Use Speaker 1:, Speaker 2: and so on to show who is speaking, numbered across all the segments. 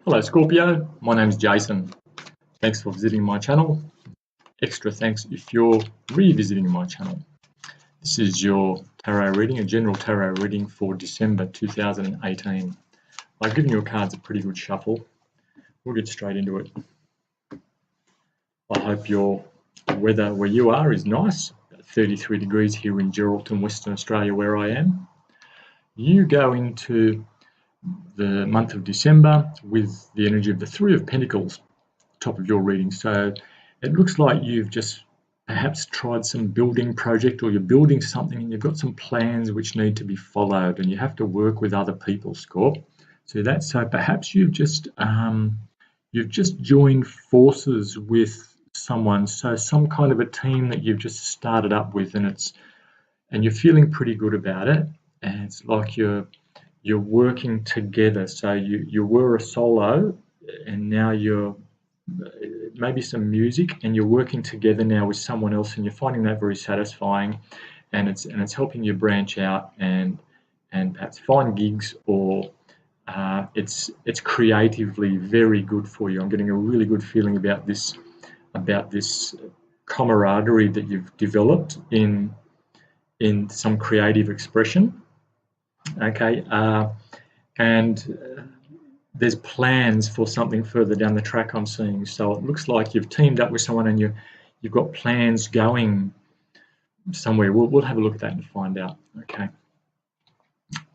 Speaker 1: Hello Scorpio, my name is Jason. Thanks for visiting my channel. Extra thanks if you're revisiting my channel. This is your tarot reading, a general tarot reading for December 2018. I've given your cards a pretty good shuffle. We'll get straight into it. I hope your weather where you are is nice. 33 degrees here in Geraldton, Western Australia, where I am. You go into the month of December with the energy of the Three of Pentacles, top of your reading. So it looks like you've just perhaps tried some building project, or you're building something and you've got some plans which need to be followed, and you have to work with other people, Scorp. So perhaps you've just joined forces with someone, so some kind of a team that you've just started up with, and you're feeling pretty good about it, and it's like you're working together. So you were a solo, and now you're maybe some music, and you're working together now with someone else, and you're finding that very satisfying, and it's helping you branch out and perhaps find gigs, or it's creatively very good for you. I'm getting a really good feeling about this camaraderie that you've developed in some creative expression. Okay, and there's plans for something further down the track I'm seeing. So it looks like you've teamed up with someone, and you've got plans going somewhere. We'll have a look at that and find out. Okay.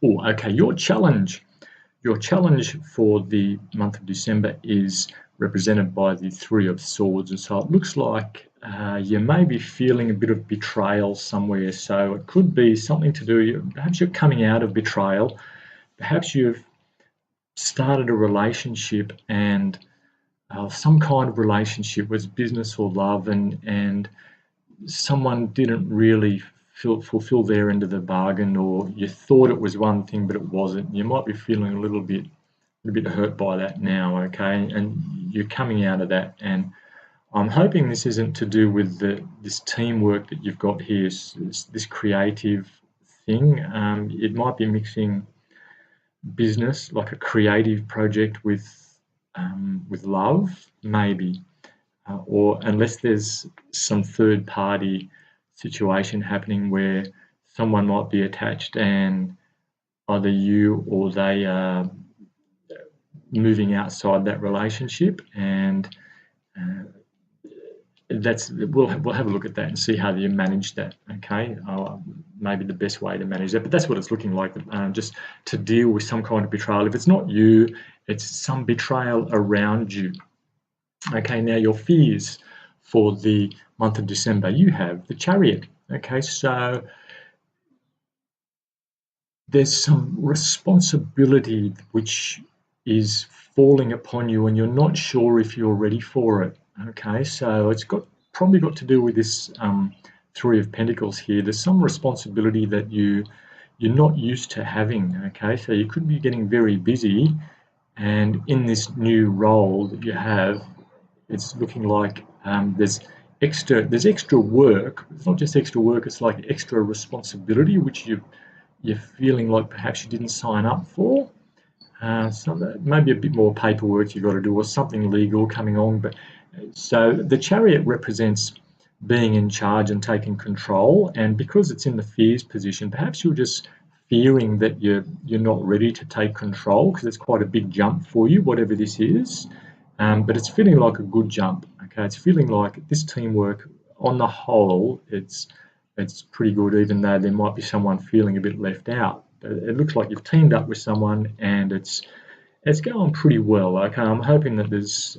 Speaker 1: Oh, okay. Your challenge for the month of December is represented by the Three of Swords, and so it looks like you may be feeling a bit of betrayal somewhere. So it could be something to do, perhaps you're coming out of betrayal, perhaps you've started a relationship, and some kind of relationship, was business or love, and someone didn't really fulfill their end of the bargain, or you thought it was one thing but it wasn't. You might be feeling a little bit hurt by that now. Okay, and you're coming out of that, and I'm hoping this isn't to do with this teamwork that you've got here, this creative thing. It might be mixing business, like a creative project, with love, maybe, or unless there's some third party situation happening where someone might be attached, and either you or they are moving outside that relationship, and we'll have a look at that and see how you manage that. Okay, maybe the best way to manage that, but that's what it's looking like, just to deal with some kind of betrayal. If it's not you, it's some betrayal around you. Okay, now your fears for the month of December, you have the Chariot. Okay, so there's some responsibility which is falling upon you, and you're not sure if you're ready for it. Okay, so it's probably got to do with this Three of Pentacles here. There's some responsibility that you're not used to having. Okay, so you could be getting very busy, and in this new role that you have, it's looking like there's extra work. It's not just extra work, it's like extra responsibility which you're feeling like perhaps you didn't sign up for. So maybe a bit more paperwork you've got to do, or something legal coming on. But so the Chariot represents being in charge and taking control, and because it's in the fears position, perhaps you're just fearing that you're not ready to take control, because it's quite a big jump for you, whatever this is. But it's feeling like a good jump. Okay, it's feeling like this teamwork on the whole, it's pretty good, even though there might be someone feeling a bit left out. It looks like you've teamed up with someone, and it's going pretty well. Okay, I'm hoping that there's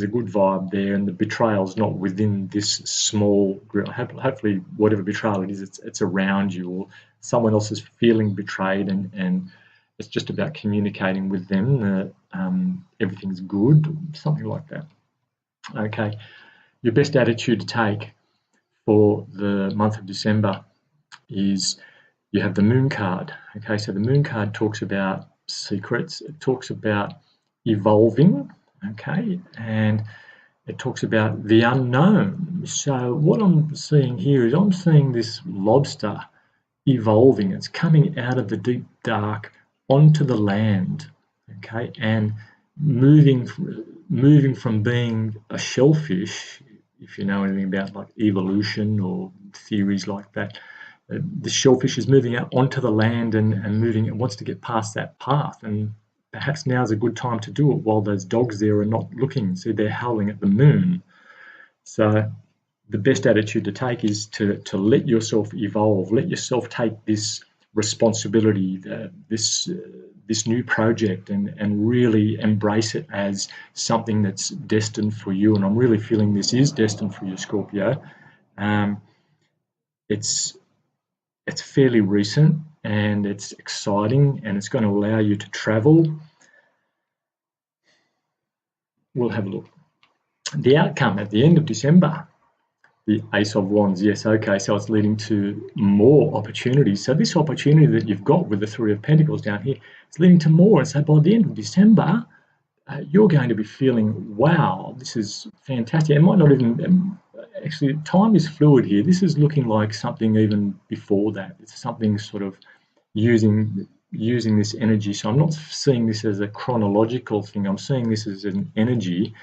Speaker 1: a good vibe there, and the betrayal's not within this small group. Hopefully, whatever betrayal it is, it's around you, or someone else is feeling betrayed, and it's just about communicating with them that everything's good, something like that. Okay, your best attitude to take for the month of December is, you have the Moon card. Okay, so the Moon card talks about secrets. It talks about evolving. Okay, and it talks about the unknown. So what I'm seeing here is, I'm seeing this lobster evolving. It's coming out of the deep dark onto the land. Okay, and moving moving from being a shellfish, if you know anything about like evolution or theories like that, the shellfish is moving out onto the land and moving. It wants to get past that path, and perhaps now is a good time to do it while those dogs there are not looking. So they're howling at the moon. So the best attitude to take is to let yourself evolve, let yourself take this responsibility, this new project, and really embrace it as something that's destined for you. And I'm really feeling this is destined for you, Scorpio. Um, it's it's fairly recent and it's exciting and it's going to allow you to travel. We'll have a look. The outcome at the end of December. The Ace of Wands, yes, okay, so it's leading to more opportunities. So this opportunity that you've got with the Three of Pentacles down here, it's leading to more. And so by the end of December, you're going to be feeling, wow, this is fantastic. It might not even, actually, time is fluid here. This is looking like something even before that. It's something sort of using this energy. So I'm not seeing this as a chronological thing. I'm seeing this as an energy,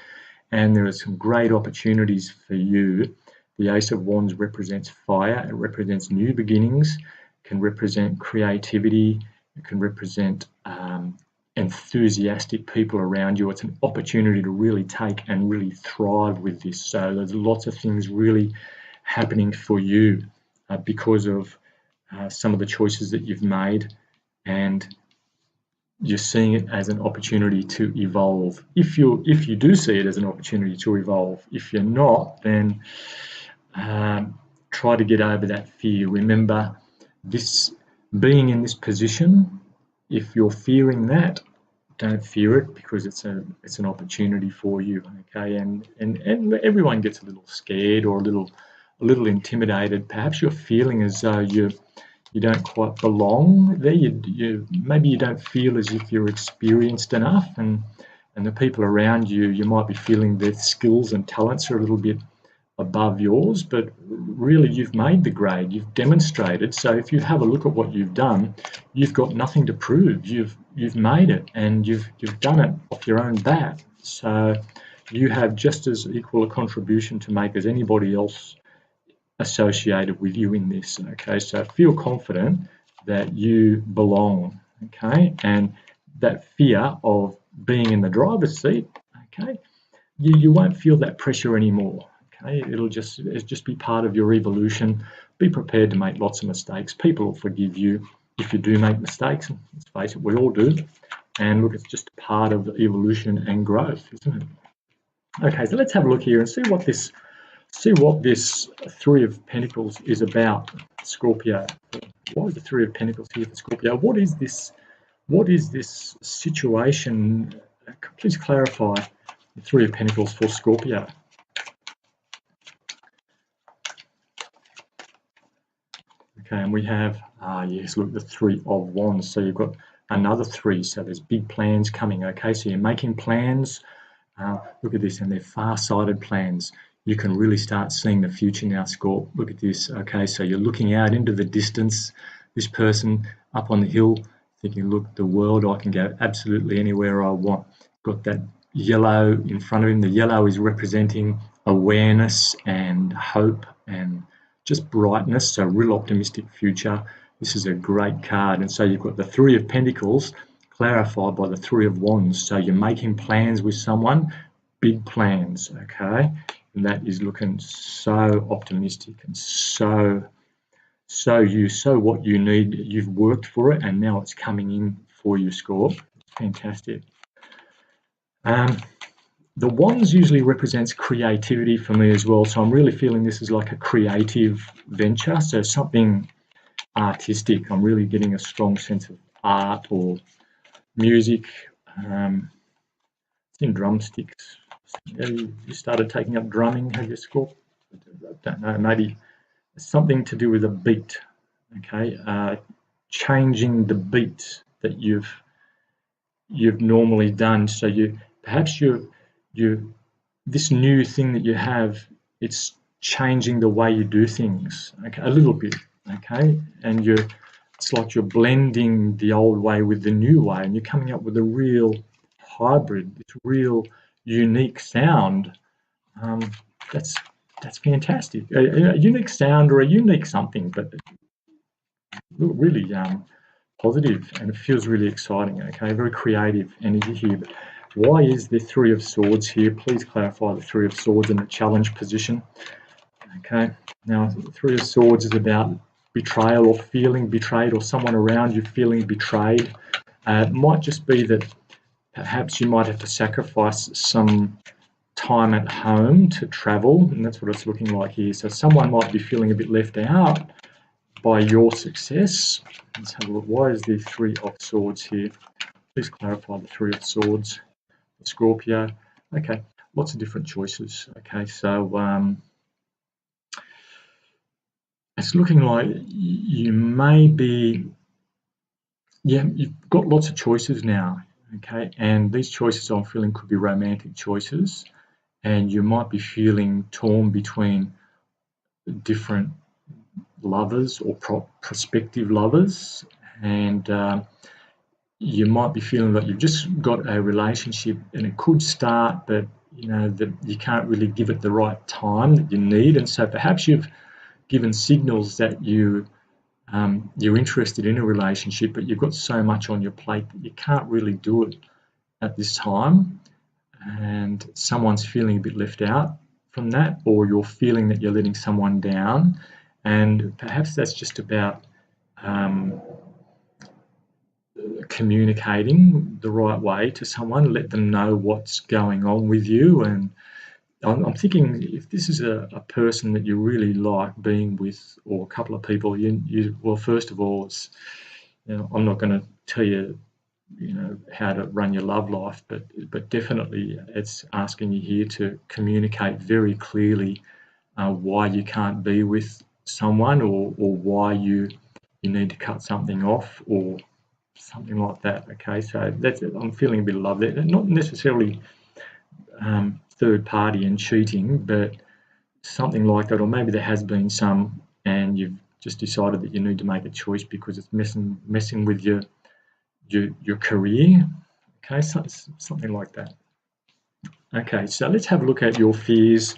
Speaker 1: and there are some great opportunities for you. The Ace of Wands represents fire. It represents new beginnings, can represent creativity, it can represent enthusiastic people around you. It's an opportunity to really take and really thrive with this. So there's lots of things really happening for you because of some of the choices that you've made, and you're seeing it as an opportunity to evolve. If you do see it as an opportunity to evolve, if you're not, then try to get over that fear. Remember, this being in this position, if you're fearing that, don't fear it, because it's an opportunity for you. Okay, and everyone gets a little scared or a little intimidated. Perhaps you're feeling as though you don't quite belong there. Maybe you don't feel as if you're experienced enough, and the people around you, you might be feeling their skills and talents are a little bit above yours, but really you've made the grade, you've demonstrated. So if you have a look at what you've done, you've got nothing to prove. You've made it, and you've done it off your own bat. So you have just as equal a contribution to make as anybody else associated with you in this. Okay, so feel confident that you belong. Okay, and that fear of being in the driver's seat, okay, you won't feel that pressure anymore. Okay, it'll just be part of your evolution. Be prepared to make lots of mistakes. People will forgive you if you do make mistakes. Let's face it, we all do. And look, it's just part of evolution and growth, isn't it? Okay, so let's have a look here and see what this Three of Pentacles is about, Scorpio. Why is the Three of Pentacles here for Scorpio? What is this situation? Please clarify the Three of Pentacles for Scorpio. Okay, and we have, yes, look, the Three of Wands. So you've got another three. So there's big plans coming. Okay, so you're making plans. Look at this, and they're far-sighted plans. You can really start seeing the future now, Scorp. Look at this. Okay, so you're looking out into the distance. This person up on the hill thinking, look, the world, I can go absolutely anywhere I want. Got that yellow in front of him. The yellow is representing awareness and hope and just brightness, so real optimistic future. This is a great card. And so you've got the Three of Pentacles clarified by the Three of Wands. So you're making plans with someone, big plans, okay? And that is looking so optimistic and so what you need. You've worked for it, and now it's coming in for you, Scorp. Fantastic. The Wands usually represents creativity for me as well, so I'm really feeling this is like a creative venture, so something artistic. I'm really getting a strong sense of art or music. It's in drumsticks. You started taking up drumming, have you, Scorp? I don't know, maybe something to do with a beat, okay? Changing the beat that you've normally done. So perhaps this new thing that you have, it's changing the way you do things, okay, a little bit, okay, and it's like you're blending the old way with the new way, and you're coming up with a real hybrid, this real unique sound. Um, that's fantastic. A unique sound or a unique something, but really positive, and it feels really exciting. Okay, very creative energy here. But why is the Three of Swords here? Please clarify the Three of Swords in the challenge position. Okay, now the Three of Swords is about betrayal or feeling betrayed, or someone around you feeling betrayed. It might just be that perhaps you might have to sacrifice some time at home to travel, and that's what it's looking like here. So someone might be feeling a bit left out by your success. Let's have a look. Why is the Three of Swords here? Please clarify the Three of Swords. Scorpio. Okay, lots of different choices. Okay, so it's looking like you may be, yeah, you've got lots of choices now. Okay, and these choices I'm feeling could be romantic choices, and you might be feeling torn between different lovers or prospective lovers, and you might be feeling that you've just got a relationship and it could start, but you know that you can't really give it the right time that you need, and so perhaps you've given signals that you're interested in a relationship, but you've got so much on your plate that you can't really do it at this time, and someone's feeling a bit left out from that, or you're feeling that you're letting someone down, and perhaps that's just about communicating the right way to someone, let them know what's going on with you. And I'm thinking if this is a person that you really like being with, or a couple of people, well, first of all, it's, you know, I'm not going to tell you, you know, how to run your love life, but definitely it's asking you here to communicate very clearly why you can't be with someone, or why you need to cut something off, or something like that. Okay, so that's it. I'm feeling a bit of love there, not necessarily third party and cheating, but something like that, or maybe there has been some, and you've just decided that you need to make a choice because it's messing with your career. Okay, so something like that. Okay, so let's have a look at your fears.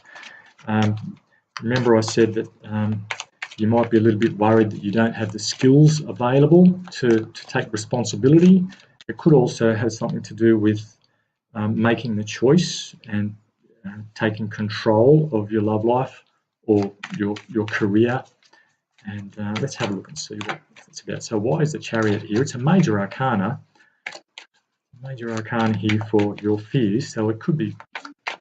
Speaker 1: Remember I said that you might be a little bit worried that you don't have the skills available to take responsibility. It could also have something to do with making the choice and taking control of your love life or your career. And let's have a look and see what it's about. So why is the Chariot here? It's a major arcana. Major arcana here for your fears. So it could be a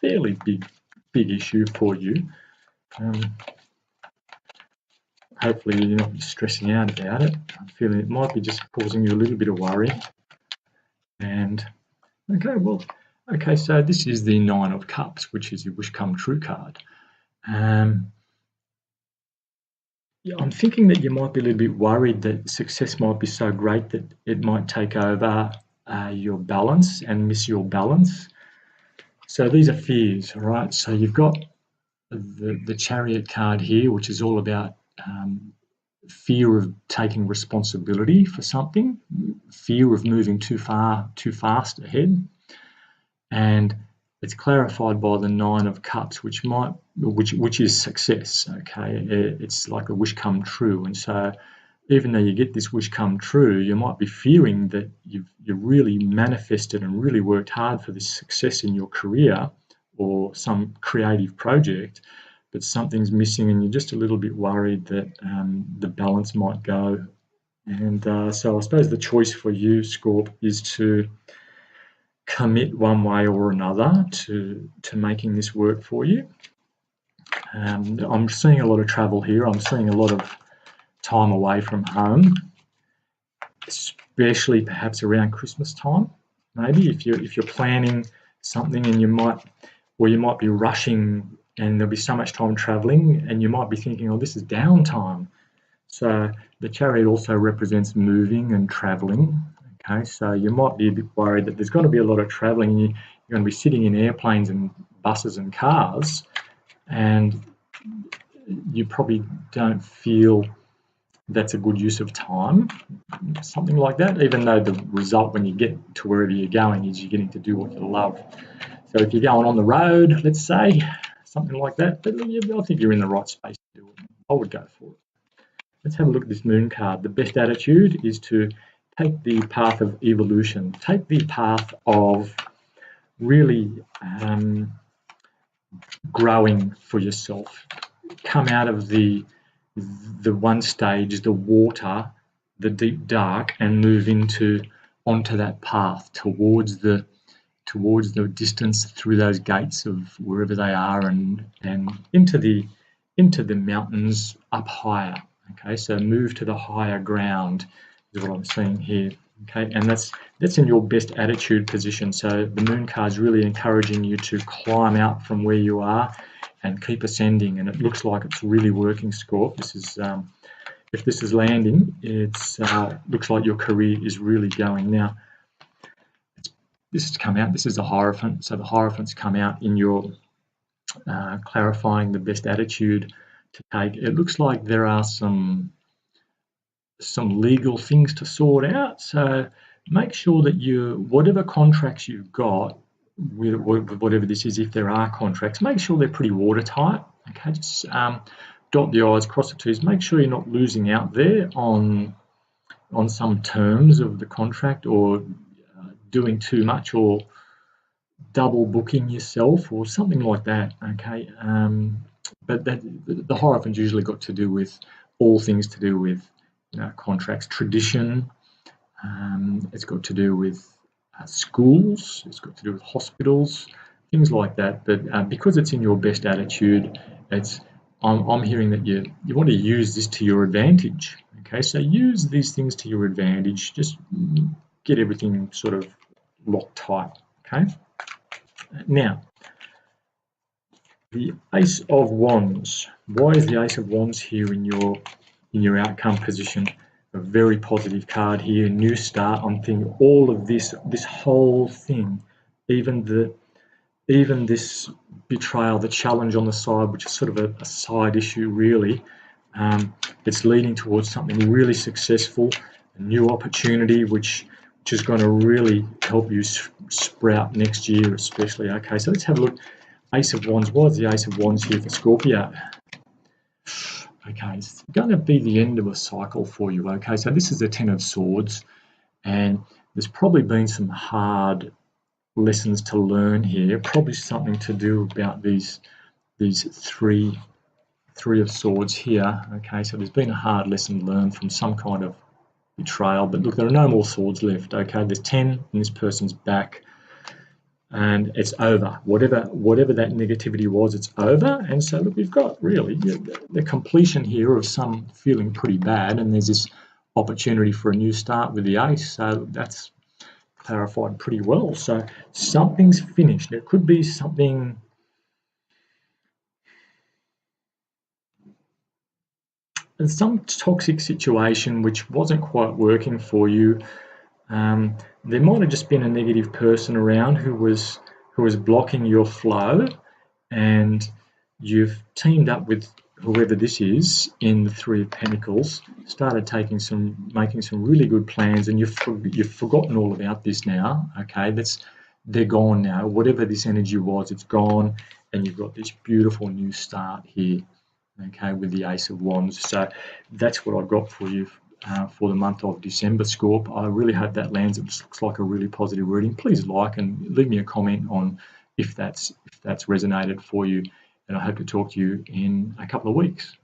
Speaker 1: fairly big issue for you. Hopefully you're not stressing out about it. I'm feeling it might be just causing you a little bit of worry. And okay, so this is the Nine of Cups, which is your wish come true card. Yeah, I'm thinking that you might be a little bit worried that success might be so great that it might take over your balance and miss your balance. So these are fears, all right? So you've got the Chariot card here, which is all about fear of taking responsibility for something, fear of moving too fast ahead, and it's clarified by the Nine of Cups, which is success. Okay, it's like a wish come true, and so even though you get this wish come true, you might be fearing that you've really manifested and really worked hard for this success in your career or some creative project, but something's missing, and you're just a little bit worried that the balance might go. And so I suppose the choice for you, Scorp, is to commit one way or another to making this work for you. I'm seeing a lot of travel here. I'm seeing a lot of time away from home, especially perhaps around Christmas time. Maybe if you're planning something, and you might be rushing, and there'll be so much time traveling, and you might be thinking, oh, this is downtime. So the Chariot also represents moving and traveling. Okay, so you might be a bit worried that there's going to be a lot of traveling. You're going to be sitting in airplanes and buses and cars, and you probably don't feel that's a good use of time, something like that, even though the result when you get to wherever you're going is you're getting to do what you love. So if you're going on the road, let's say, something like that, but I think you're in the right space to do it. I would go for it. Let's have a look at this moon card. The best attitude is to take the path of evolution, take the path of really growing for yourself. Come out of the one stage, the water, the deep dark, and move onto that path towards the distance through those gates of wherever they are, and into the mountains up higher. Okay, so move to the higher ground is what I'm seeing here. Okay, and that's in your best attitude position. So the moon card is really encouraging you to climb out from where you are and keep ascending. And it looks like it's really working, Scorp. This is if this is landing, it's looks like your career is really going. Now, this has come out. This is the Hierophant. So the Hierophant's come out in your clarifying the best attitude to take. It looks like there are some legal things to sort out. So make sure that whatever contracts you've got with whatever this is, if there are contracts, make sure they're pretty watertight. Okay, just dot the I's, cross the T's. Make sure you're not losing out there on some terms of the contract, or doing too much, or double booking yourself, or something like that. Okay, but the Hierophant's usually got to do with all things to do with contracts, tradition. It's got to do with schools. It's got to do with hospitals, things like that. But because it's in your best attitude, I'm hearing that you want to use this to your advantage. Okay, so use these things to your advantage. Just get everything sort of locked tight. Okay. Now, the Ace of Wands. Why is the Ace of Wands here in your outcome position? A very positive card here, new start. I'm thinking all of this whole thing, even this betrayal, the challenge on the side, which is sort of a side issue really, it's leading towards something really successful, a new opportunity, which is going to really help you sprout next year especially. Okay, so let's have a look. Ace of Wands. Why is the Ace of Wands here for Scorpio? Okay, it's going to be the end of a cycle for you. Okay, so this is the Ten of Swords, and there's probably been some hard lessons to learn here. Probably something to do about these three of Swords here. Okay, so there's been a hard lesson learned from some kind of betrayal. But look, there are no more swords left. Okay, there's 10 in this person's back, and it's over. Whatever that negativity was, it's over. And so look, we've got really the completion here of some feeling pretty bad, and there's this opportunity for a new start with the Ace. So that's clarified pretty well. So something's finished. It could be something in some toxic situation which wasn't quite working for you. There might have just been a negative person around who was blocking your flow, and you've teamed up with whoever this is in the Three of Pentacles, started making some really good plans, and you've forgotten all about this now. Okay, they're gone now. Whatever this energy was, it's gone, and you've got this beautiful new start here. Okay, with the Ace of Wands. So that's what I've got for you for the month of December, Scorp. I really hope that lands. It looks like a really positive reading. Please like and leave me a comment on if that's resonated for you, and I hope to talk to you in a couple of weeks.